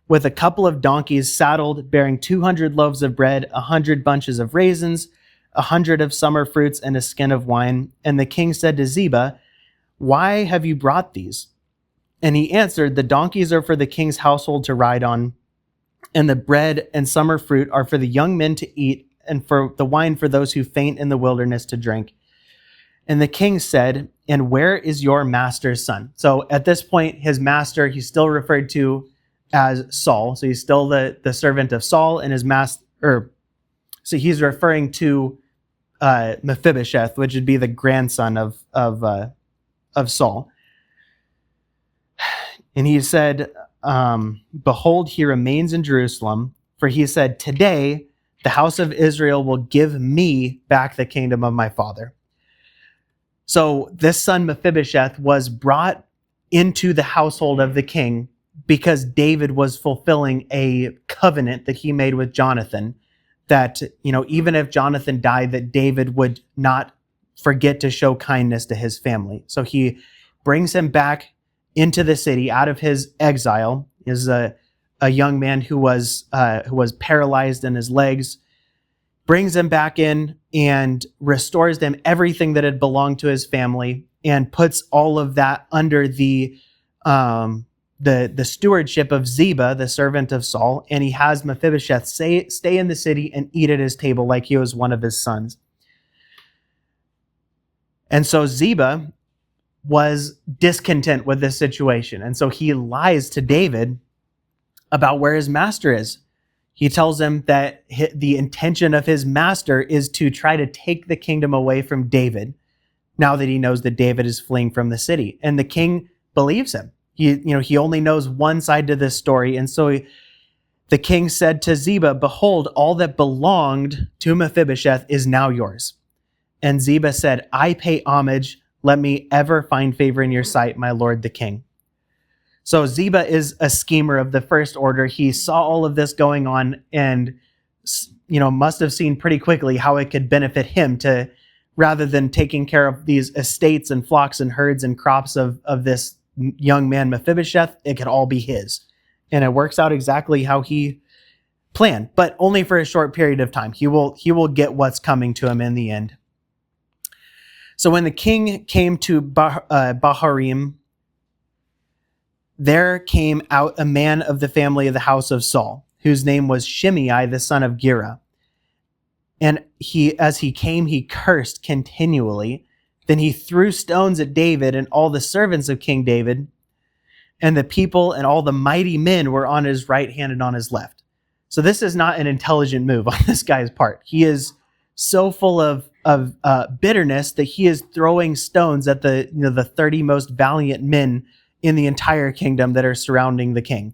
with a couple of donkeys saddled, bearing 200 loaves of bread, 100 bunches of raisins, 100 of summer fruits, and a skin of wine. And the king said to Ziba, "Why have you brought these?" And he answered, "The donkeys are for the king's household to ride on, and the bread and summer fruit are for the young men to eat, and for the wine for those who faint in the wilderness to drink." And the king said, "And where is your master's son?" So at this point, his master, he's still referred to as Saul. So he's still the servant of Saul, and his master, so he's referring to Mephibosheth, which would be the grandson of Saul. And he said, "Behold, he remains in Jerusalem, for he said, 'Today the house of Israel will give me back the kingdom of my father.'" So this son Mephibosheth was brought into the household of the king because David was fulfilling a covenant that he made with Jonathan, that, even if Jonathan died, that David would not forget to show kindness to his family. So he brings him back into the city out of his exile. Is a young man who was paralyzed in his legs, brings him back in and restores them everything that had belonged to his family, and puts all of that under the stewardship of Ziba, the servant of Saul. And he has Mephibosheth stay in the city and eat at his table like he was one of his sons. And so Ziba was discontent with this situation. And so he lies to David about where his master is. He tells him that the intention of his master is to try to take the kingdom away from David, now that he knows that David is fleeing from the city. And the king believes him. He only knows one side to this story. And so the king said to Ziba, "Behold, all that belonged to Mephibosheth is now yours." And Ziba said, "I pay homage. Let me ever find favor in your sight, my lord the king." So Ziba is a schemer of the first order. He saw all of this going on and, must have seen pretty quickly how it could benefit him to rather than taking care of these estates and flocks and herds and crops of this young man Mephibosheth, it could all be his. And it works out exactly how he planned, but only for a short period of time. He will get what's coming to him in the end. So when the king came to Baharim, there came out a man of the family of the house of Saul, whose name was Shimei, the son of Gera. And as he came, he cursed continually. Then he threw stones at David and all the servants of King David, and the people and all the mighty men were on his right hand and on his left. So this is not an intelligent move on this guy's part. He is so full of bitterness that he is throwing stones at the 30 most valiant men in the entire kingdom that are surrounding the king.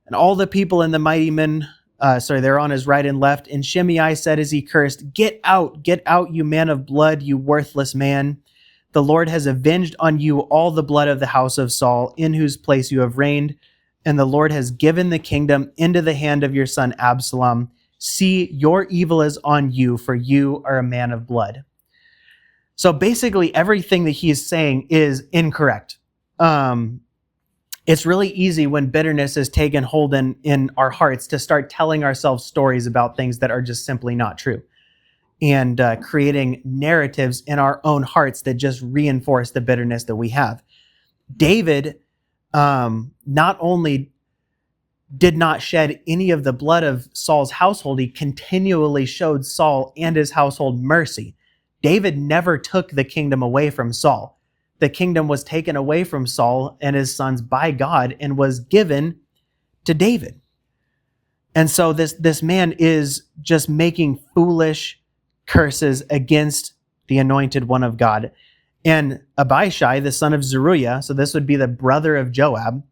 And all the people and the mighty men, they're on his right and left. And Shimei said as he cursed, get out, you man of blood, you worthless man. The Lord has avenged on you all the blood of the house of Saul, in whose place you have reigned. And the Lord has given the kingdom into the hand of your son Absalom. See, your evil is on you, for you are a man of blood. So basically everything that he is saying is incorrect. It's really easy when bitterness is taken hold in our hearts to start telling ourselves stories about things that are just simply not true, and creating narratives in our own hearts that just reinforce the bitterness that we have. David not only did not shed any of the blood of Saul's household, he continually showed Saul and his household mercy. David never took the kingdom away from Saul. The kingdom was taken away from Saul and his sons by God and was given to David. And so this man is just making foolish curses against the anointed one of God. And Abishai, the son of Zeruiah, so this would be the brother of Joab,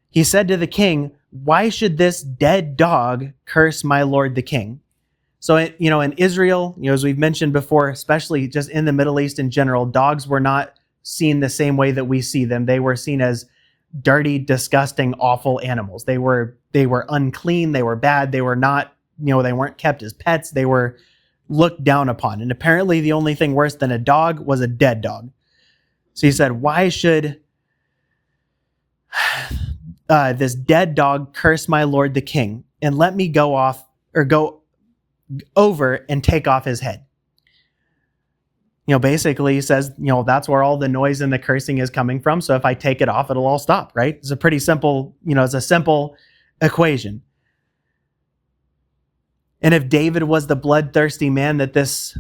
he said to the king, why should this dead dog curse my lord the king? So, in Israel, as we've mentioned before, especially just in the Middle East in general, dogs were not seen the same way that we see them. They were seen as dirty, disgusting, awful animals. They were unclean. They were bad. They were not, they weren't kept as pets. They were looked down upon. And apparently the only thing worse than a dog was a dead dog. So he said, why should this dead dog curse my lord the king, and let me go over and take off his head? Basically he says, that's where all the noise and the cursing is coming from. So if I take it off, it'll all stop, right? It's a pretty simple, it's a simple equation. And if David was the bloodthirsty man that this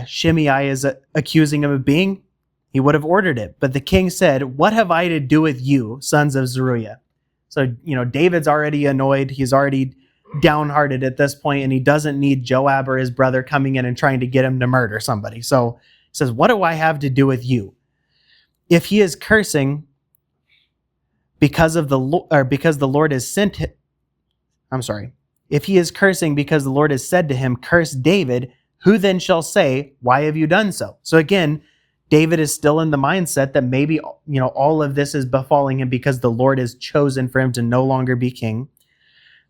Shimei is accusing him of being, he would have ordered it. But the king said, what have I to do with you, sons of Zeruiah? So, David's already annoyed. He's already downhearted at this point, and he doesn't need Joab or his brother coming in and trying to get him to murder somebody. So he says, what do I have to do with you? If he is cursing because the Lord has sent him, if he is cursing because the Lord has said to him, curse David, who then shall say, why have you done so? So again, David is still in the mindset that maybe, all of this is befalling him because the Lord has chosen for him to no longer be king.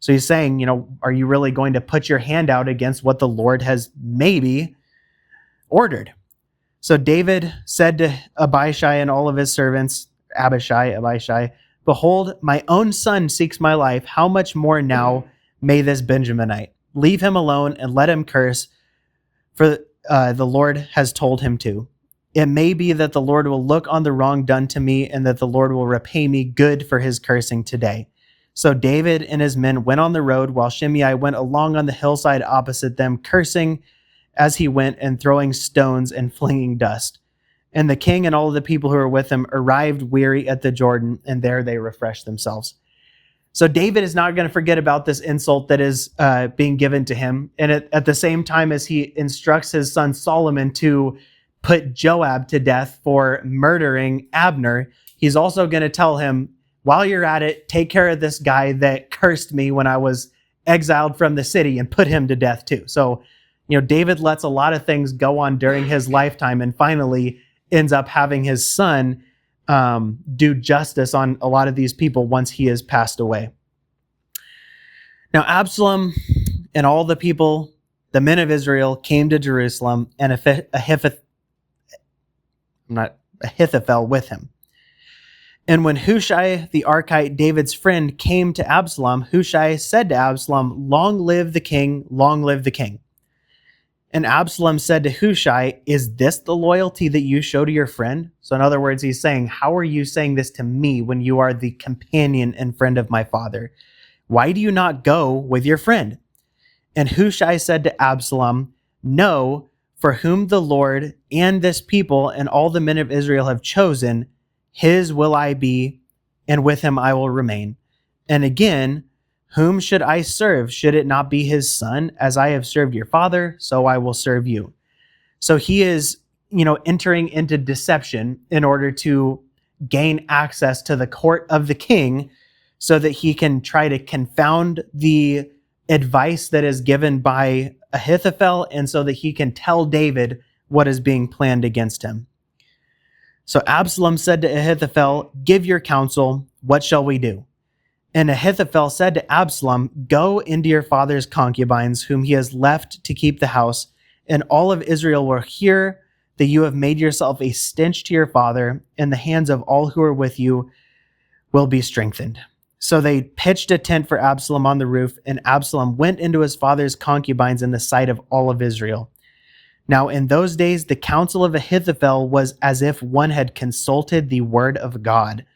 So he's saying, are you really going to put your hand out against what the Lord has maybe ordered? So David said to Abishai and all of his servants, Abishai, behold, my own son seeks my life. How much more now may this Benjaminite? Leave him alone and let him curse, for the Lord has told him to. It may be that the Lord will look on the wrong done to me, and that the Lord will repay me good for his cursing today. So David and his men went on the road, while Shimei went along on the hillside opposite them, cursing as he went and throwing stones and flinging dust. And the king and all of the people who were with him arrived weary at the Jordan, and there they refreshed themselves. So David is not going to forget about this insult that is being given to him. And at the same time as he instructs his son Solomon to put Joab to death for murdering Abner, he's also going to tell him, while you're at it, take care of this guy that cursed me when I was exiled from the city, and put him to death too. So, David lets a lot of things go on during his lifetime, and finally ends up having his son do justice on a lot of these people once he has passed away. Now, Absalom and all the people the men of Israel came to Jerusalem, and Ahithophel with him. And when Hushai the Archite, David's friend, came to Absalom, Hushai said to Absalom, "Long live the king, long live the king." And Absalom said to Hushai, "Is this the loyalty that you show to your friend?" So in other words, he's saying, how are you saying this to me when you are the companion and friend of my father? Why do you not go with your friend? And Hushai said to Absalom, "No, for whom the Lord and this people and all the men of Israel have chosen, his will I be, and with him I will remain. And again, whom should I serve? Should it not be his son? As I have served your father, so I will serve you." So he is, entering into deception in order to gain access to the court of the king so that he can try to confound the advice that is given by Ahithophel, and so that he can tell David what is being planned against him. So Absalom said to Ahithophel, "Give your counsel. What shall we do?" And Ahithophel said to Absalom, "Go into your father's concubines, whom he has left to keep the house, and all of Israel will hear that you have made yourself a stench to your father, and the hands of all who are with you will be strengthened." So they pitched a tent for Absalom on the roof, and Absalom went into his father's concubines in the sight of all of Israel. Now, in those days, the counsel of Ahithophel was as if one had consulted the word of God.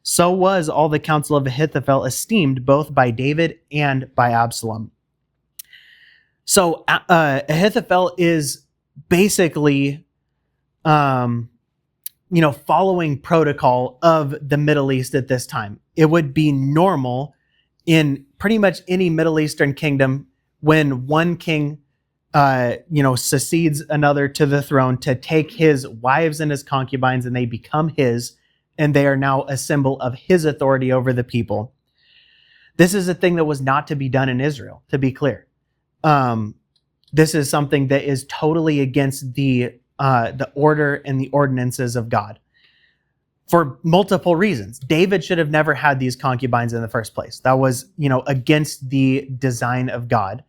So was all the counsel of Ahithophel esteemed both by David and by Absalom. So Ahithophel is basically, following protocol of the Middle East at this time. It would be normal in pretty much any Middle Eastern kingdom when one king succeeds another to the throne to take his wives and his concubines, and they become his, and they are now a symbol of his authority over the people. This is a thing that was not to be done in Israel, to be clear. This is something that is totally against the order and the ordinances of God for multiple reasons. David should have never had these concubines in the first place. That was, against the design of God.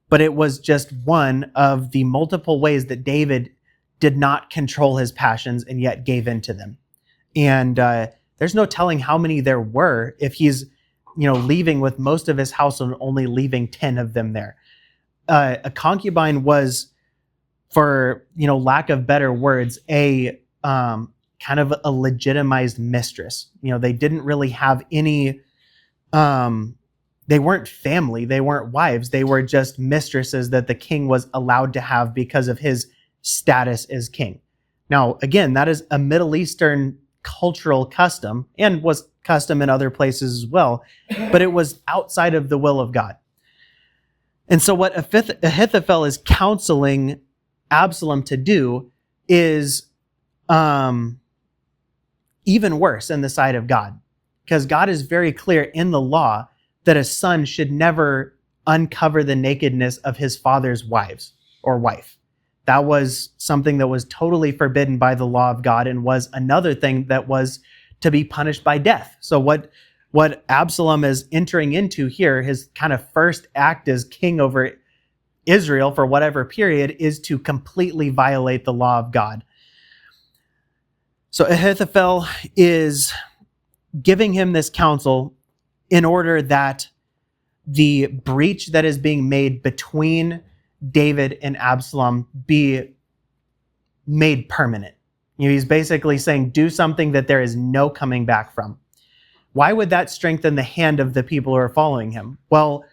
But it was just one of the multiple ways that David did not control his passions and yet gave in to them. And there's no telling how many there were if he's, leaving with most of his house and only leaving 10 of them there. A concubine was, for, lack of better words, a kind of a legitimized mistress. They didn't really have any, they weren't family, they weren't wives, they were just mistresses that the king was allowed to have because of his status as king. Now, again, that is a Middle Eastern cultural custom and was custom in other places as well, but it was outside of the will of God. And so what Ahithophel is counseling Absalom to do is even worse in the sight of God, because God is very clear in the law that a son should never uncover the nakedness of his father's wives or wife. That was something that was totally forbidden by the law of God and was another thing that was to be punished by death. So what Absalom is entering into here, his kind of first act as king over Israel for whatever period, is to completely violate the law of God. So Ahithophel is giving him this counsel in order that the breach that is being made between David and Absalom be made permanent. He's basically saying, do something that there is no coming back from. Why would that strengthen the hand of the people who are following him? Well,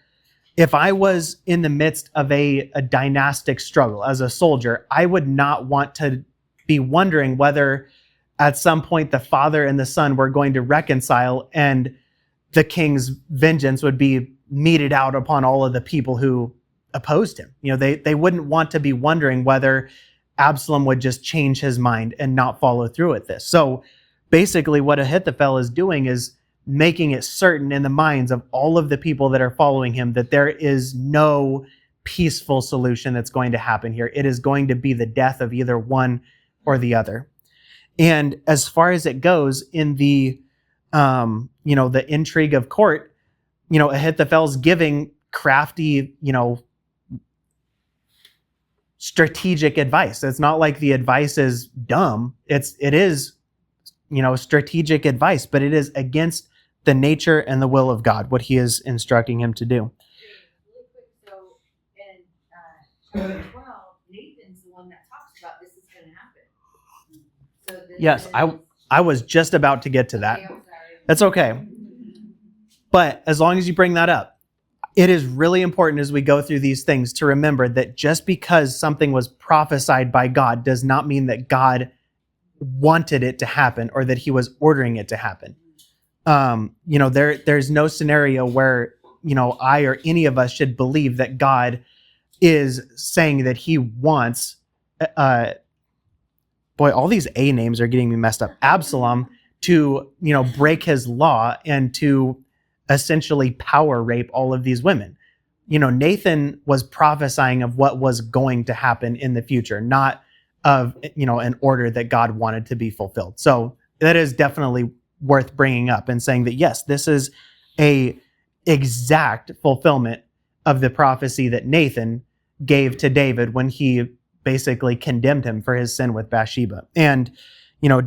if I was in the midst of a dynastic struggle as a soldier, I would not want to be wondering whether at some point the father and the son were going to reconcile and the king's vengeance would be meted out upon all of the people who opposed him. They wouldn't want to be wondering whether Absalom would just change his mind and not follow through with this. So basically what Ahithophel is doing is making it certain in the minds of all of the people that are following him that there is no peaceful solution that's going to happen here. It is going to be the death of either one or the other. And as far as it goes in the, the intrigue of court, Ahithophel's giving crafty, strategic advice. It's not like the advice is dumb. It is, strategic advice, but it is against the nature and the will of God, what he is instructing him to do. Really quick, so in chapter 12, Nathan's the one that talks about this is going to happen. So this Yes, I was just about to get to that. Okay, I'm sorry. That's okay. But as long as you bring that up, it is really important as we go through these things to remember that just because something was prophesied by God does not mean that God wanted it to happen or that he was ordering it to happen. There's no scenario where, I or any of us should believe that God is saying that he wants, all these A names are getting me messed up, Absalom to, break his law and to essentially power rape all of these women. Nathan was prophesying of what was going to happen in the future, not of, an order that God wanted to be fulfilled. So that is definitely worth bringing up and saying that, yes, this is a exact fulfillment of the prophecy that Nathan gave to David when he basically condemned him for his sin with Bathsheba. And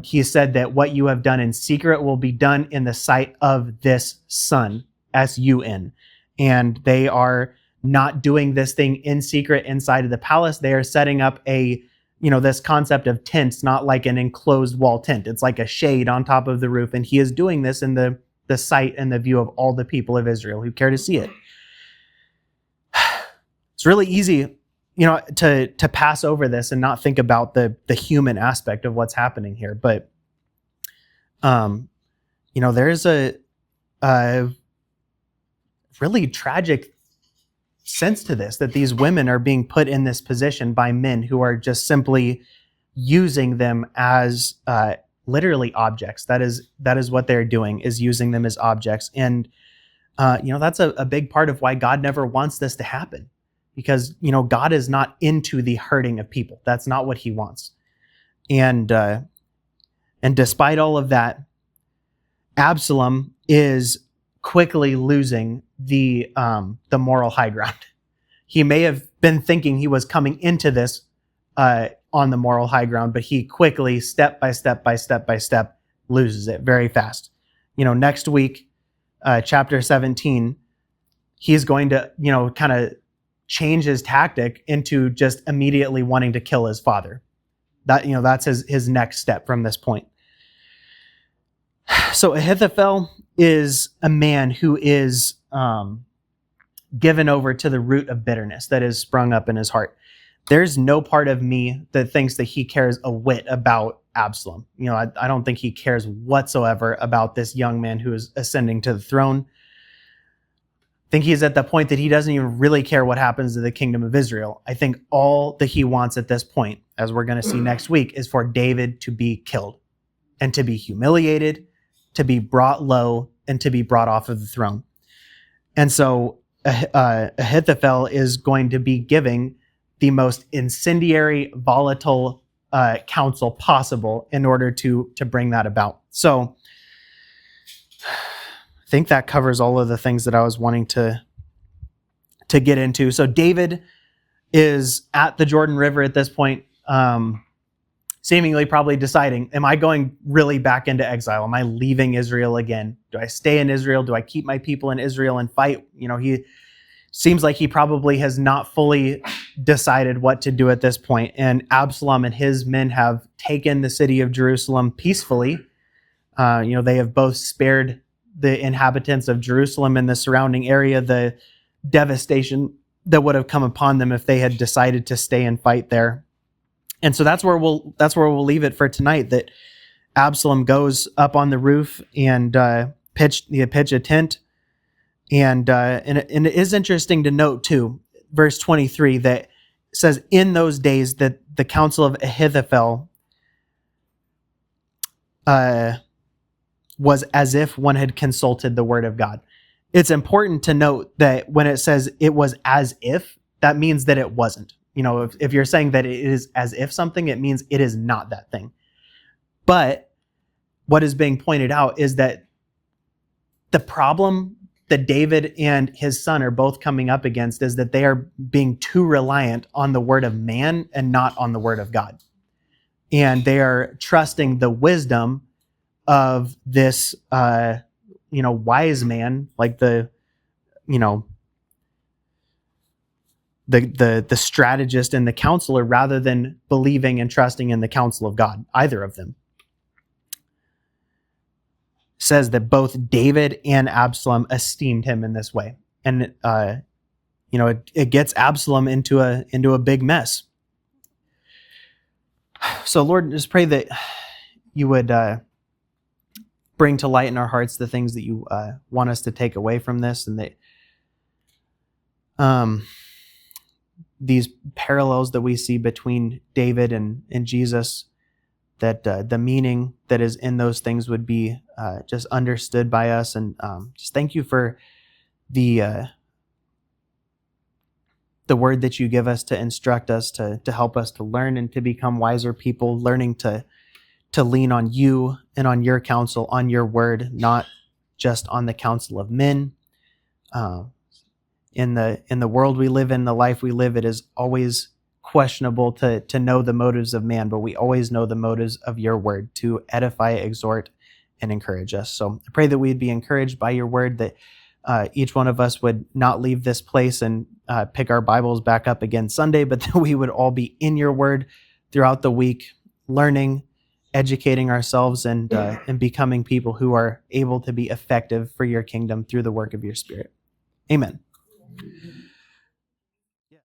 he said that what you have done in secret will be done in the sight of this sun, S-U-N. And they are not doing this thing in secret inside of the palace. They are setting up this concept of tents, not like an enclosed wall tent. It's like a shade on top of the roof. And he is doing this in the sight and the view of all the people of Israel who care to see it. It's really easy to pass over this and not think about the human aspect of what's happening here. But, there is a really tragic sense to this, that these women are being put in this position by men who are just simply using them as literally objects. That is what they're doing, is using them as objects. And, that's a big part of why God never wants this to happen. Because, God is not into the hurting of people. That's not what he wants. And despite all of that, Absalom is quickly losing the moral high ground. He may have been thinking he was coming into this on the moral high ground, but he quickly, step by step, loses it very fast. Next week, chapter 17, he's going to, kind of change his tactic into just immediately wanting to kill his father. That's his next step from this point. So Ahithophel is a man who is given over to the root of bitterness that is sprung up in his heart. There's no part of me that thinks that he cares a whit about Absalom. I don't think he cares whatsoever about this young man who is ascending to the throne. I think he's at the point that he doesn't even really care what happens to the kingdom of Israel. I think all that he wants at this point, as we're going to see next week, is for David to be killed and to be humiliated, to be brought low, and to be brought off of the throne. And so Ahithophel is going to be giving the most incendiary, volatile counsel possible in order to bring that about. So I think that covers all of the things that I was wanting to get into. So David is at the Jordan River at this point, seemingly probably deciding, am I going really back into exile? Am I leaving Israel again? Do I stay in Israel? Do I keep my people in Israel and fight? He seems like he probably has not fully decided what to do at this point. And Absalom and his men have taken the city of Jerusalem peacefully. They have both spared the inhabitants of Jerusalem and the surrounding area the devastation that would have come upon them if they had decided to stay and fight there. And so that's where we'll leave it for tonight, that Absalom goes up on the roof and pitch a tent. And it is interesting to note too, verse 23, that says, in those days that the counsel of Ahithophel was as if one had consulted the word of God. It's important to note that when it says it was as if, that means that it wasn't. If you're saying that it is as if something, it means it is not that thing. But what is being pointed out is that the problem that David and his son are both coming up against is that they are being too reliant on the word of man and not on the word of God. And they are trusting the wisdom of this, wise man, like the strategist and the counselor, rather than believing and trusting in the counsel of God, either of them. Says that both David and Absalom esteemed him in this way. And, it gets Absalom into a big mess. So Lord, just pray that you would bring to light in our hearts the things that you want us to take away from this, and that these parallels that we see between David and Jesus, that the meaning that is in those things would be just understood by us. And just thank you for the word that you give us to instruct us, to help us to learn and to become wiser people, learning to lean on you and on your counsel, on your word, not just on the counsel of men. In the world we live in, the life we live, it is always questionable to know the motives of man, but we always know the motives of your word to edify, exhort, and encourage us. So I pray that we'd be encouraged by your word, that each one of us would not leave this place and pick our Bibles back up again Sunday, but that we would all be in your word throughout the week, learning, educating ourselves, and becoming people who are able to be effective for your kingdom through the work of your Spirit. Amen.